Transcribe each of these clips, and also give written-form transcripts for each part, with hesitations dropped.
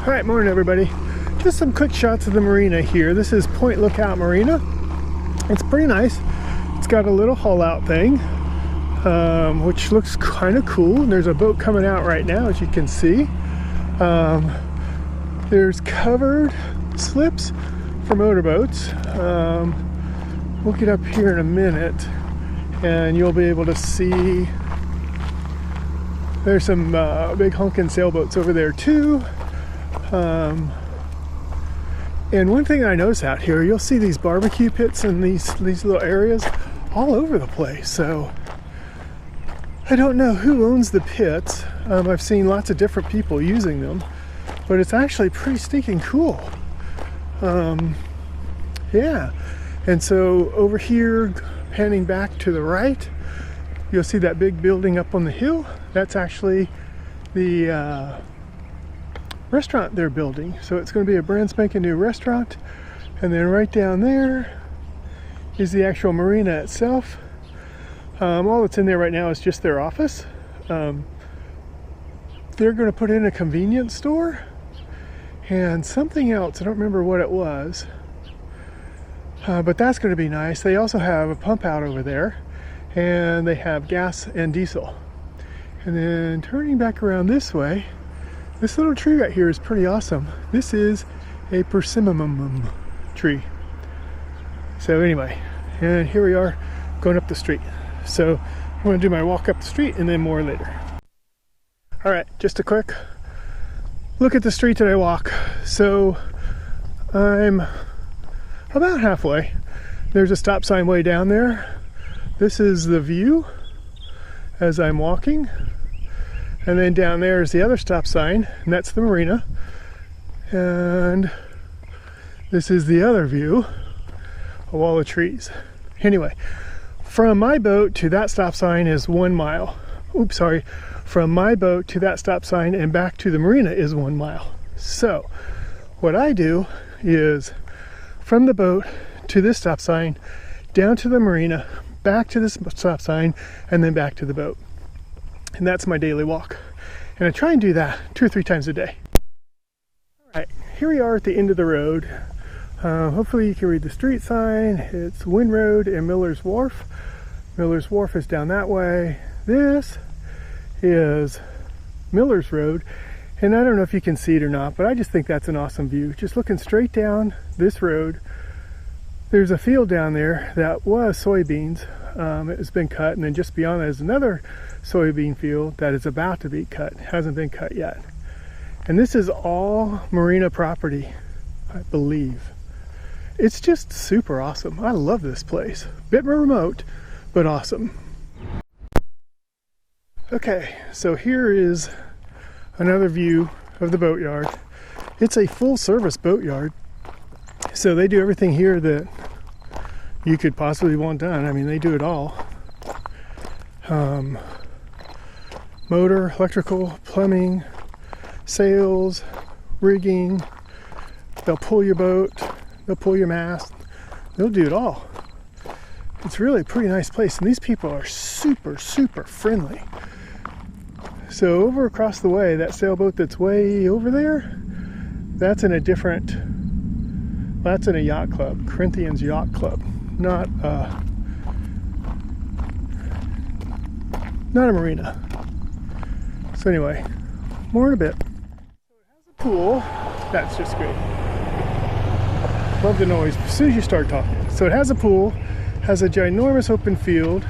Alright, morning everybody. Just some quick shots of the marina here. This is Lookout Marina. It's pretty nice. It's got a little haul out thing, which looks kind of cool. There's a boat coming out right now, as you can see. There's covered slips for motorboats. We'll get up here in a minute and you'll be able to see there's some big honking sailboats over there too. And one thing I notice out here, you'll see these barbecue pits in these little areas all over the place. So I don't know who owns the pits. I've seen lots of different people using them, but it's actually pretty stinking cool. Yeah. And so over here, panning back to the right, you'll see that big building up on the hill. That's actually the restaurant they're building. So it's going to be a brand spanking new restaurant. And then right down there is the actual marina itself. All that's in there right now is just their office. They're going to put in a convenience store and something else. I don't remember what it was. But that's going to be nice. They also have a pump out over there, and they have gas and diesel. And then turning back around this way, this little tree right here is pretty awesome. This is a persimmon tree. So anyway, and here we are going up the street. So I'm going to do my walk up the street and then more later. All right, just a quick look at the street that I walk. So I'm about halfway. There's a stop sign way down there. This is the view as I'm walking. And then down there is the other stop sign, and that's the marina. And this is the other view of all the trees. Anyway, from my boat to that stop sign is 1 mile. Oops, sorry. From my boat to that stop sign and back to the marina is 1 mile. So what I do is from the boat to this stop sign, down to the marina, back to this stop sign, and then back to the boat. And that's my daily walk. And I try and do that 2 or 3 times a day. All right, here we are at the end of the road. Hopefully you can read the street sign. It's Wind Road and Miller's Wharf. Miller's Wharf is down that way. This is Miller's Road. And I don't know if you can see it or not, but I just think that's an awesome view. Just looking straight down this road, there's a field down there that was soybeans. It has been cut, and then just beyond that is another soybean field that is about to be cut. It hasn't been cut yet. And this is all marina property, I believe. It's just super awesome. I love this place. Bit more remote, but awesome. Okay, so here is another view of the boatyard. It's a full service boatyard. So they do everything here that you could possibly want done. I mean, they do it all. Motor, electrical, plumbing, sails, rigging. They'll pull your boat, they'll pull your mast, they'll do it all. It's really a pretty nice place, and these people are super, super friendly. So over across the way, that sailboat that's way over there, that's in a different, that's in a yacht club, Corinthians Yacht Club, not a marina. So anyway, more in a bit. So it has a pool. That's just great. Love the noise as soon as you start talking. So it has a pool, has a ginormous open field.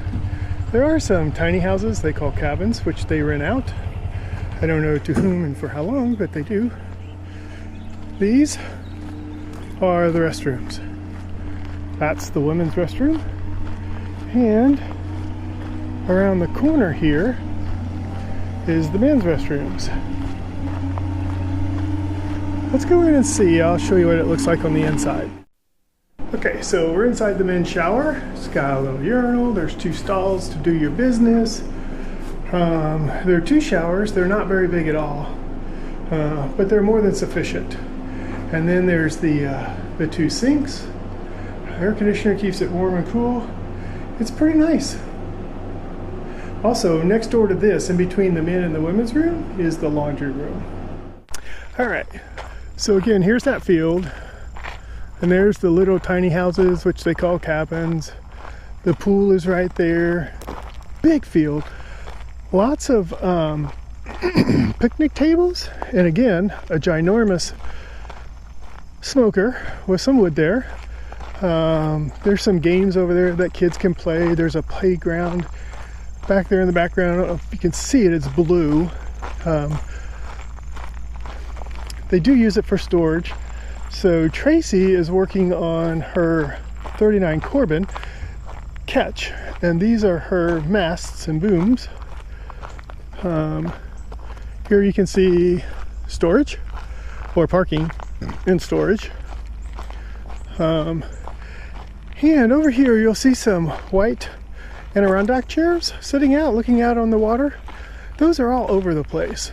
There are some tiny houses they call cabins, which they rent out. I don't know to whom and for how long, but they do. These are the restrooms. That's the women's restroom. And around the corner here is the men's restrooms. Let's go in and see. I'll show you what it looks like on the inside. Okay, so we're inside the men's shower. It's got a little urinal. There's 2 stalls to do your business. There are 2 showers. They're not very big at all, but they're more than sufficient. And then there's the 2 sinks. Air conditioner keeps it warm and cool. It's pretty nice. Also, next door to this, in between the men and the women's room, is the laundry room. All right, So again, here's that field, and there's the little tiny houses, which they call cabins. The pool is right there. Big field. Lots of picnic tables, and again, a ginormous smoker with some wood there. There's some games over there that kids can play. There's a playground back there in the background. I don't know if you can see it, it's blue. They do use it for storage. So Tracy is working on her 39 Corbin Ketch, and these are her masts and booms. Here you can see storage, or parking and storage. And over here you'll see some white Adirondack chairs sitting out, looking out on the water. Those are all over the place.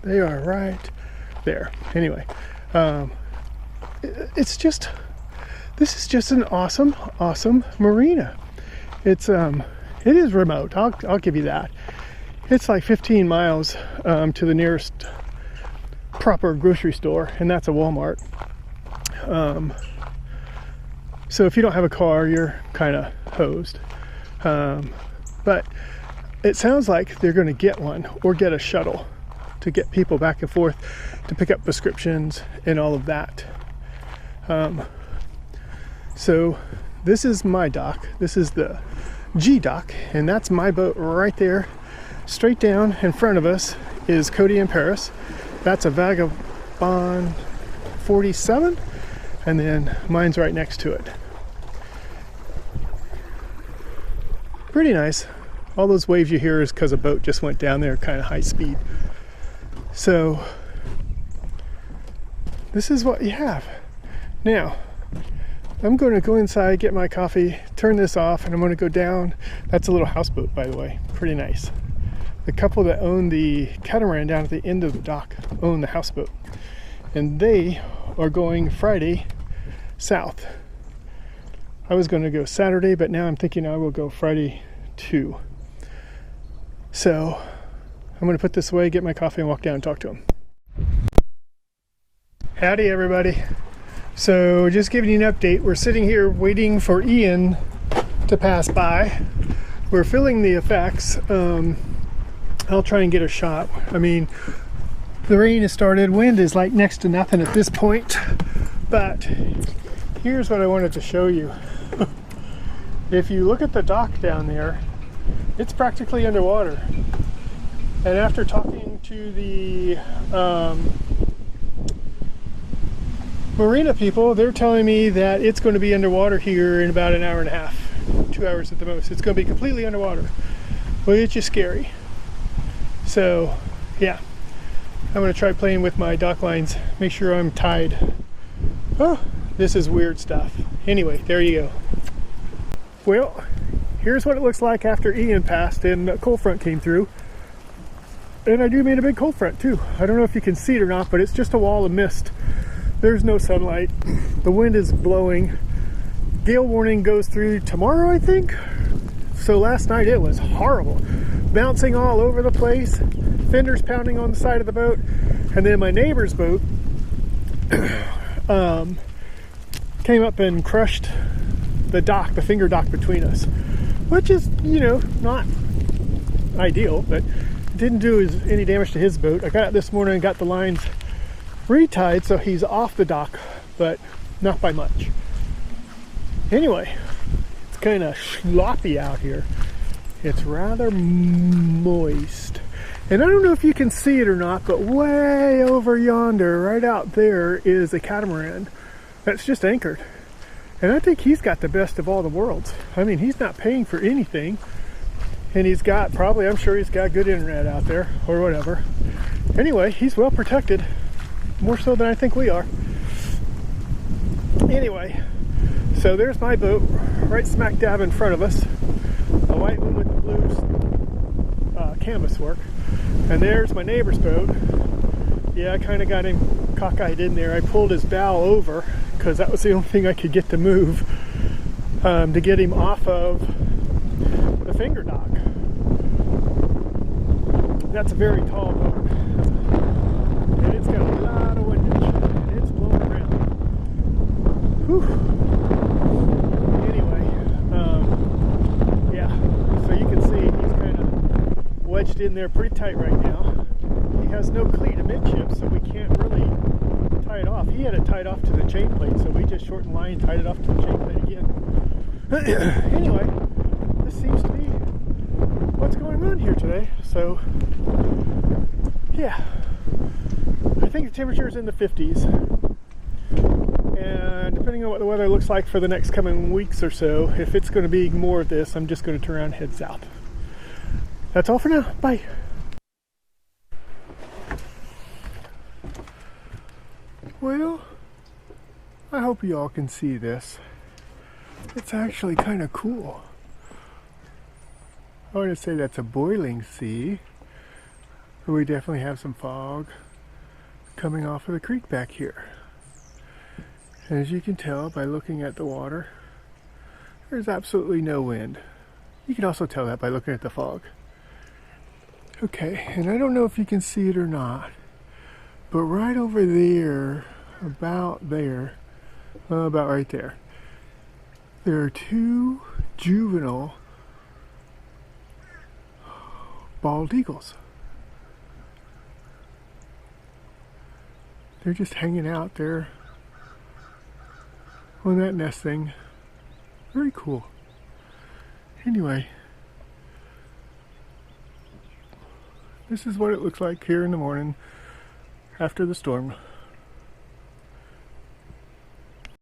They are right there. Anyway, this is just an awesome marina. It is remote. I'll give you that. It's like 15 miles to the nearest proper grocery store, and that's a Walmart. So if you don't have a car, you're kind of hosed. But it sounds like they're going to get one or get a shuttle to get people back and forth to pick up prescriptions and all of that. So this is my dock. This is the G dock, and that's my boat right there. Straight down in front of us is Cody and Paris. That's a Vagabond 47, and then mine's right next to it. Pretty nice. All those waves you hear is because a boat just went down there kind of high speed. So this is what you have. Now I'm going to go inside, get my coffee, turn this off, and I'm going to go down. That's a little houseboat, by the way. Pretty nice. The couple that own the catamaran down at the end of the dock own the houseboat, and they are going Friday south. I was going to go Saturday, but now I'm thinking I will go Friday too. So I'm going to put this away, get my coffee, and walk down and talk to them. Howdy, everybody. So just giving you an update. We're sitting here waiting for Ian to pass by. We're feeling the effects. I'll try and get a shot. I mean, the rain has started. Wind is like next to nothing at this point. But here's what I wanted to show you. If you look at the dock down there, it's practically underwater. And after talking to the marina people, they're telling me that it's going to be underwater here in about an hour and a half, 2 hours at the most. It's going to be completely underwater, which is scary. So yeah, I'm going to try playing with my dock lines, make sure I'm tied. Oh, this is weird stuff. Anyway, there you go. Well, here's what it looks like after Ian passed and a cold front came through. And I do mean a big cold front too. I don't know if you can see it or not, but it's just a wall of mist. There's no sunlight. The wind is blowing. Gale warning goes through tomorrow, I think. So last night it was horrible. Bouncing all over the place, fenders pounding on the side of the boat, and then my neighbor's boat came up and crushed the dock, the finger dock between us, which is, you know, not ideal, but didn't do any damage to his boat. I got it this morning and got the lines retied so he's off the dock, but not by much. Anyway, it's kind of sloppy out here. It's rather moist. And I don't know if you can see it or not, but way over yonder, right out there, is a catamaran that's just anchored. And I think he's got the best of all the worlds. I mean, he's not paying for anything. And he's got probably, I'm sure he's got good internet out there or whatever. Anyway, he's well protected. More so than I think we are. Anyway, so there's my boat right smack dab in front of us. A white one with the blue canvas work. And there's my neighbor's boat. Yeah, I kind of got him cockeyed in there. I pulled his bow over because that was the only thing I could get to move to get him off of the finger dock. That's a very tall boat. And it's got a lot of windage. And it's Whew. Anyway, yeah, so you can see he's kind of wedged in there pretty tight right now. He has no cleat amidships, so we can't really tie it off. He had it tied off to the chain plate, so we just shortened line and tied it off to the chain plate again. Anyway, this seems to be what's going on here today. So, yeah, I think the temperature is in the 50s. And depending on what the weather looks like for the next coming weeks or so, if it's going to be more of this, I'm just going to turn around and head south. That's all for now. Bye. Well, I hope you all can see this. It's actually kind of cool. I want to say that's a boiling sea. But we definitely have some fog coming off of the creek back here. As you can tell by looking at the water, there's absolutely no wind. You can also tell that by looking at the fog. Okay, and I don't know if you can see it or not, but right over there, about right there, there are two juvenile bald eagles. They're just hanging out there on that nest thing. Very cool. Anyway, this is what it looks like here in the morning after the storm.